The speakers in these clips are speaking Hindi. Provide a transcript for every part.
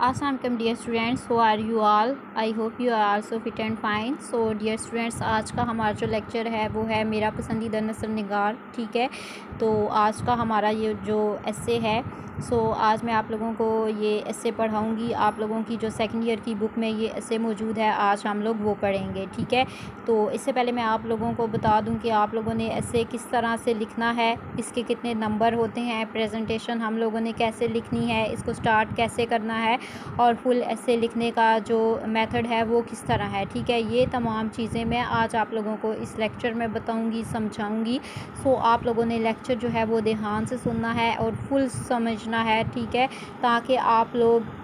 Assalamualaikum dear students, how are you all? I hope you are also fit and fine. So dear students, आज का हमारा जो लेक्चर है वो है मेरा पसंदीदा नस्र निगार। ठीक है, तो आज का हमारा ये जो एस्से है, आज मैं आप लोगों को ये एस्से पढ़ाऊँगी। आप लोगों की जो सेकंड ईयर की बुक में ये एस्से मौजूद है, आज हम लोग वो पढ़ेंगे। ठीक है, तो इससे पहले मैं आप लोगों को बता दूं कि आप लोगों ने एस्से किस तरह से लिखना है, इसके कितने नंबर होते हैं, प्रेजेंटेशन हम लोगों ने कैसे लिखनी है, इसको स्टार्ट कैसे करना है और फुल एस्से लिखने का जो मेथड है वो किस तरह है। ठीक है, ये तमाम चीज़ें मैं आज आप लोगों को इस लेक्चर में बताऊँगी, समझाऊँगी। आप लोगों ने लेक्चर जो है वो ध्यान से सुनना है और फुल समझना है। ठीक है, ताकि आप लोग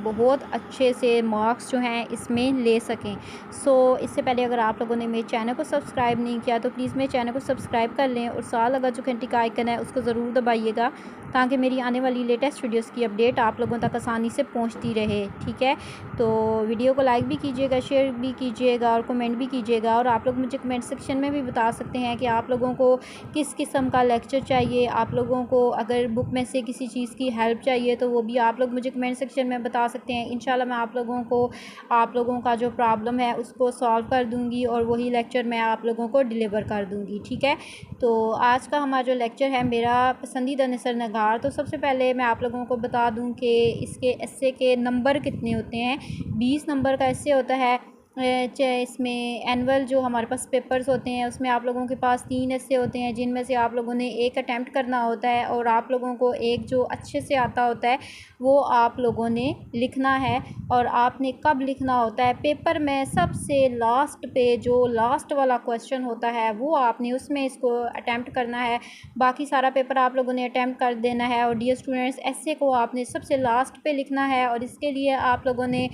बहुत अच्छे से मार्क्स जो हैं इसमें ले सकें। इससे पहले अगर आप लोगों ने मेरे चैनल को सब्सक्राइब नहीं किया तो प्लीज़ मेरे चैनल को सब्सक्राइब कर लें और साथ लगा जो घंटी का आइकन है उसको ज़रूर दबाइएगा, ताकि मेरी आने वाली लेटेस्ट वीडियोस की अपडेट आप लोगों तक आसानी से पहुंचती रहे। ठीक है, तो वीडियो को लाइक भी कीजिएगा, शेयर भी कीजिएगा और कमेंट भी कीजिएगा। और आप लोग मुझे कमेंट सेक्शन में भी बता सकते हैं कि आप लोगों को किस किस्म का लेक्चर चाहिए। आप लोगों को अगर बुक में से किसी चीज़ की हेल्प चाहिए तो वो भी आप लोग मुझे कमेंट सेक्शन में बता सकते हैं। इंशाल्लाह मैं आप लोगों का जो प्रॉब्लम है उसको सॉल्व कर दूंगी और वही लेक्चर मैं आप लोगों को डिलीवर कर दूंगी। ठीक है, तो आज का हमारा जो लेक्चर है मेरा पसंदीदा नस्र निगार, तो सबसे पहले मैं आप लोगों को बता दूं कि इसके एस्से के नंबर कितने होते हैं। 20 नंबर का एस्से होता है। इसमें एनुअल जो हमारे पास पेपर्स होते हैं उसमें आप लोगों के पास 3 एस्से होते हैं, जिनमें से आप लोगों ने एक अटैम्प्ट करना होता है और आप लोगों को एक जो अच्छे से आता होता है वो आप लोगों ने लिखना है। और आपने कब लिखना होता है, पेपर में सबसे लास्ट पे जो लास्ट वाला क्वेश्चन होता है वो आपने उसमें इसको अटैम्प्ट करना है। बाकी सारा पेपर आप लोगों ने अटैम्प्ट कर देना है। और डियर स्टूडेंट्स, एस्से को आपने सबसे लास्ट पे लिखना है और इसके लिए आप लोगों ने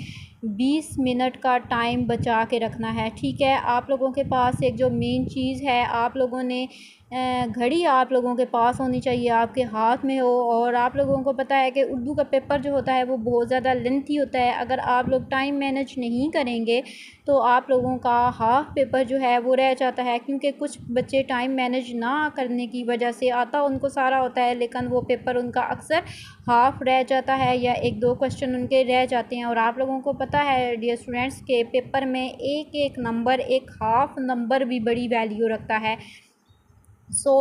20 मिनट का टाइम बचा के रखना है। ठीक है, आप लोगों के पास एक जो मेन चीज़ है, आप लोगों ने घड़ी आप लोगों के पास होनी चाहिए, आपके हाथ में हो। और आप लोगों को पता है कि उर्दू का पेपर जो होता है वो बहुत ज़्यादा लेंथी होता है। अगर आप लोग टाइम मैनेज नहीं करेंगे तो आप लोगों का हाफ़ पेपर जो है वो रह जाता है, क्योंकि कुछ बच्चे टाइम मैनेज ना करने की वजह से आता उनको सारा होता है लेकिन वो पेपर उनका अक्सर हाफ़ रह जाता है या 1-2 क्वेश्चन उनके रह जाते हैं। और आप लोगों को पता है डियर स्टूडेंट्स के पेपर में एक नंबर, एक हाफ़ नंबर भी बड़ी वैल्यू रखता है।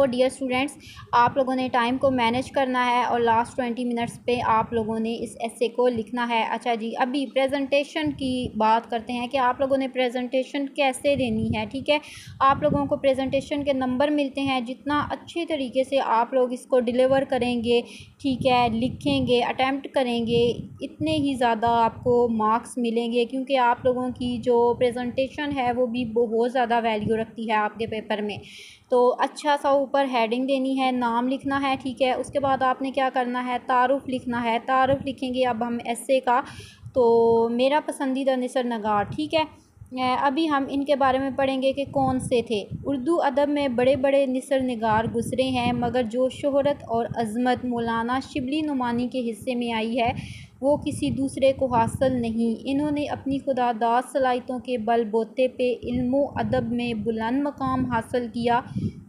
डियर स्टूडेंट्स, आप लोगों ने टाइम को मैनेज करना है और लास्ट 20 मिनट्स पे आप लोगों ने इस एस्से को लिखना है। अच्छा जी, अभी प्रेजेंटेशन की बात करते हैं कि आप लोगों ने प्रेजेंटेशन कैसे देनी है। ठीक है, आप लोगों को प्रेजेंटेशन के नंबर मिलते हैं, जितना अच्छे तरीके से आप लोग इसको डिलीवर करेंगे, ठीक है, लिखेंगे, अटैम्प्ट करेंगे, इतने ही ज़्यादा आपको मार्क्स मिलेंगे, क्योंकि आप लोगों की जो प्रेजेंटेशन है वो भी बहुत ज़्यादा वैल्यू रखती है आपके पेपर में। तो अच्छा सा ऊपर हेडिंग देनी है, नाम लिखना है। ठीक है, उसके बाद आपने क्या करना है, तारुफ लिखना है। तारुफ लिखेंगे अब हम एस्से का, तो मेरा पसंदीदा नस्र निगार। ठीक है, अभी हम इनके बारे में पढ़ेंगे कि कौन से थे। उर्दू अदब में बड़े बड़े नस्र निगार गुज़रे हैं, मगर जो शोहरत और अज़मत मौलाना शिबली नुमानी के हिस्से में आई है वो किसी दूसरे को हासिल नहीं। इन्होंने अपनी खुदादाद सलाहियतों के बलबूते पे इल्मो अदब में बुलंद मकाम हासिल किया।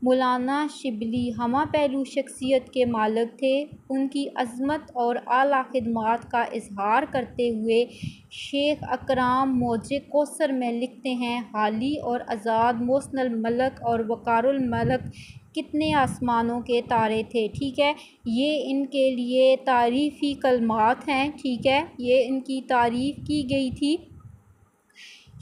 मौलाना शिबली हमा पहलू शख्सियत के मालिक थे। उनकी अज़मत और आला खिदमात का इजहार करते हुए शेख अकराम मौजे कौसर में लिखते हैं, हाली और आज़ाद मोसनल मलक और वक़ारुल मलक कितने आसमानों के तारे थे। ठीक है, ये इनके लिए तारीफ़ी कलमात हैं। ठीक है, ये इनकी तारीफ़ की गई थी,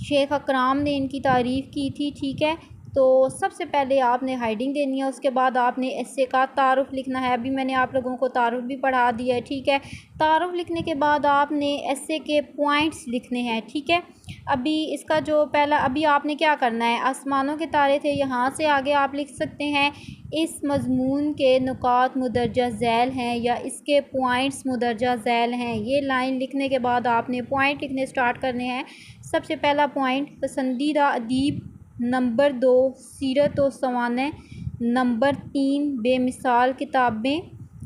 शेख अकराम ने इनकी तारीफ़ की थी। ठीक है, तो सबसे पहले आपने हेडिंग देनी है, उसके बाद आपने एस्से का तारुफ लिखना है। अभी मैंने आप लोगों को तारुफ भी पढ़ा दिया है। ठीक है, तारुफ लिखने के बाद आपने एस्से के पॉइंट्स लिखने हैं। ठीक है, अभी इसका जो पहला, अभी आपने क्या करना है, आसमानों के तारे थे, यहाँ से आगे आप लिख सकते हैं इस मज़मून के नुकात मुदर्जा झैल हैं या इसके पॉइंट्स मुदर्जा झैल हैं। ये लाइन लिखने के बाद आपने पॉइंट लिखने स्टार्ट करने हैं। सबसे पहला पॉइंट, पसंदीदा अदीब। नंबर 2, सीरत व सवाने। नंबर 3, बेमिसाल किताबें।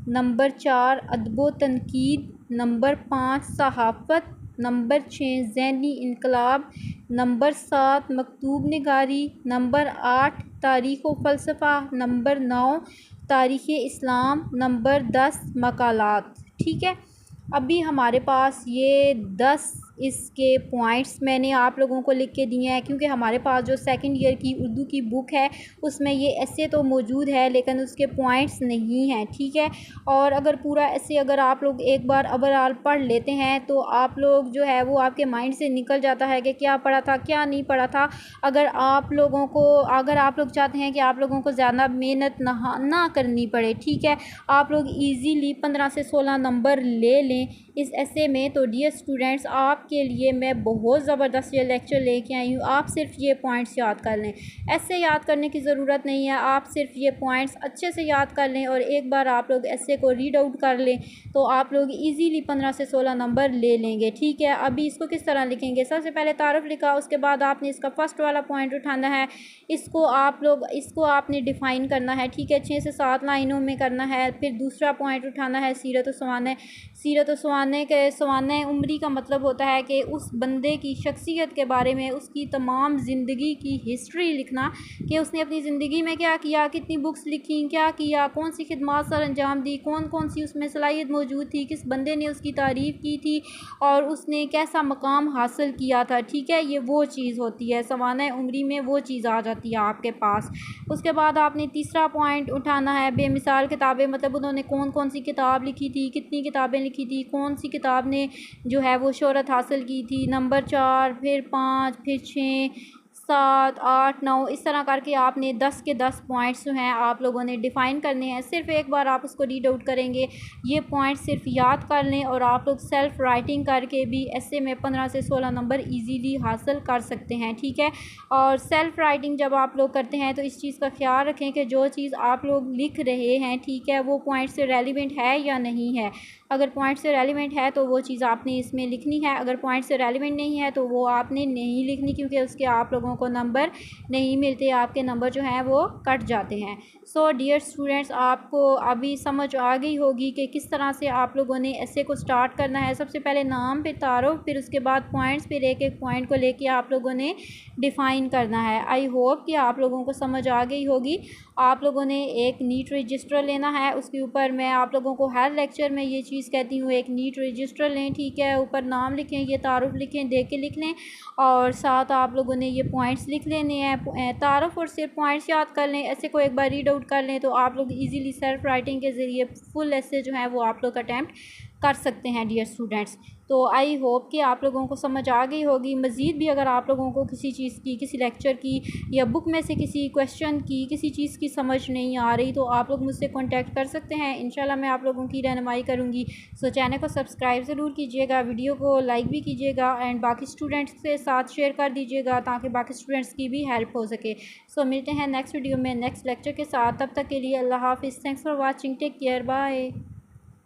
नंबर 4, अदब व तनकीद। नंबर 5, सहाफ़त। नंबर 6, ज़हनी इनकलाब। नंबर 7, मकतूब निगारी। नंबर 8, तारीख़ व फ़लसफ़ा। नंबर 9, तारीख़ इस्लाम। नंबर 10, मकालात। ठीक है, अभी हमारे पास ये 10 इसके पॉइंट्स मैंने आप लोगों को लिख के दिए हैं, क्योंकि हमारे पास जो सेकंड ईयर की उर्दू की बुक है उसमें ये ऐसे तो मौजूद है लेकिन उसके पॉइंट्स नहीं हैं, ठीक है। और अगर पूरा ऐसे अगर आप लोग एक बार ओवरऑल पढ़ लेते हैं तो आप लोग जो है वो आपके माइंड से निकल जाता है कि क्या पढ़ा था क्या नहीं पढ़ा था। अगर आप लोग चाहते हैं कि आप लोगों को ज़्यादा मेहनत ना करनी पड़े, ठीक है, आप लोग ईज़िली 15 से 16 नंबर ले लें इस ऐसे में, तो डियर स्टूडेंट्स आपके लिए मैं बहुत ज़बरदस्त ये लेक्चर लेके आई हूँ। आप सिर्फ ये पॉइंट्स याद कर लें, ऐसे याद करने की ज़रूरत नहीं है, आप सिर्फ ये पॉइंट्स अच्छे से याद कर लें और एक बार आप लोग ऐसे को रीड आउट कर लें तो आप लोग इजीली 15 से 16 नंबर ले लेंगे, ठीक है। अभी इसको किस तरह लिखेंगे, सबसे पहले तारुफ लिखा, उसके बाद आपने इसका फर्स्ट वाला पॉइंट उठाना है, इसको आपने डिफ़ाइन करना है, ठीक है, 6 से 7 लाइनों में करना है। फिर दूसरा पॉइंट उठाना है सीरत सवाने उम्री का मतलब होता है कि उस बंदे की शख्सियत के बारे में, उसकी तमाम ज़िंदगी की हिस्ट्री लिखना कि उसने अपनी ज़िंदगी में क्या किया, कितनी बुक्स लिखी, क्या किया, कौन सी खिदमत सर अंजाम दी, कौन कौन सी उसमें सलाहियत मौजूद थी, किस बंदे ने उसकी तारीफ़ की थी और उसने कैसा मकाम हासिल किया था, ठीक है। ये वो चीज़ होती है सवाने उम्री में, वो चीज़ आ जाती है आपके पास। उसके बाद आपने तीसरा पॉइंट उठाना है बेमिसाल किताबें, मतलब उन्होंने कौन कौन सी किताब लिखी थी, कितनी किताबें लिखी थी, कौन सी किताब ने जो है वो शोहरत हासिल की थी। नंबर 4, फिर 5, फिर 6, 7, 8, 9 इस तरह करके आपने 10 के 10 पॉइंट्स जो हैं आप लोगों ने डिफ़ाइन करने हैं। सिर्फ एक बार आप उसको रीड आउट करेंगे, ये पॉइंट्स सिर्फ याद कर लें और आप लोग सेल्फ़ राइटिंग करके भी ऐसे में 15 से 16 नंबर इजीली हासिल कर सकते हैं, ठीक है। और सेल्फ़ राइटिंग जब आप लोग करते हैं तो इस चीज़ का ख्याल रखें कि जो चीज़ आप लोग लिख रहे हैं, ठीक है, वो पॉइंट से रेलिवेंट है या नहीं है। अगर पॉइंट से रेलिवेंट है तो वो चीज़ आपने इसमें लिखनी है, अगर पॉइंट से रेलिवेंट नहीं है तो वो आपने नहीं लिखनी, क्योंकि उसके आप लोगों को नंबर नहीं मिलते, आपके नंबर जो हैं वो कट जाते हैं। सो डियर स्टूडेंट्स आपको अभी समझ आ गई होगी कि किस तरह से आप लोगों ने ऐसे को स्टार्ट करना है। सबसे पहले नाम, फिर तारुफ, फिर उसके बाद पॉइंट्स, फिर एक एक पॉइंट को लेके आप लोगों ने डिफ़ाइन करना है। आई होप कि आप लोगों को समझ आ गई होगी। आप लोगों ने एक नीट रजिस्टर लेना है, उसके ऊपर मैं आप लोगों को हर लेक्चर में ये चीज़ कहती हूँ, एक नीट रजिस्टर लें, ठीक है, ऊपर नाम लिखें, ये तारुफ लिखें, देख के लिख लें और साथ आप लोगों ने ये पॉइंट्स लिख लेने हैं। तारुफ और सिर्फ पॉइंट्स याद कर लें, ऐसे को एक बार रीड आउट कर लें तो आप लोग इजीली सेल्फ राइटिंग के ज़रिए फुल ऐसे जो है वो आप लोग अटैम्प्ट कर सकते हैं डियर स्टूडेंट्स। तो आई होप कि आप लोगों को समझ आ गई होगी। मज़ीद भी अगर आप लोगों को किसी चीज़ की, किसी लेक्चर की या बुक में से किसी क्वेश्चन की, किसी चीज़ की समझ नहीं आ रही तो आप लोग मुझसे कांटेक्ट कर सकते हैं, इंशाल्लाह मैं आप लोगों की रहनुमाई करूँगी। सो चैनल को सब्सक्राइब ज़रूर कीजिएगा, वीडियो को लाइक भी कीजिएगा एंड बाकी स्टूडेंट्स के साथ शेयर कर दीजिएगा ताकि बाकी स्टूडेंट्स की भी हेल्प हो सके। सो मिलते हैं नेक्स्ट वीडियो में नेक्स्ट लेक्चर के साथ, तब तक के लिए अल्लाह हाफिज़। Thanks for watching, take care, bye.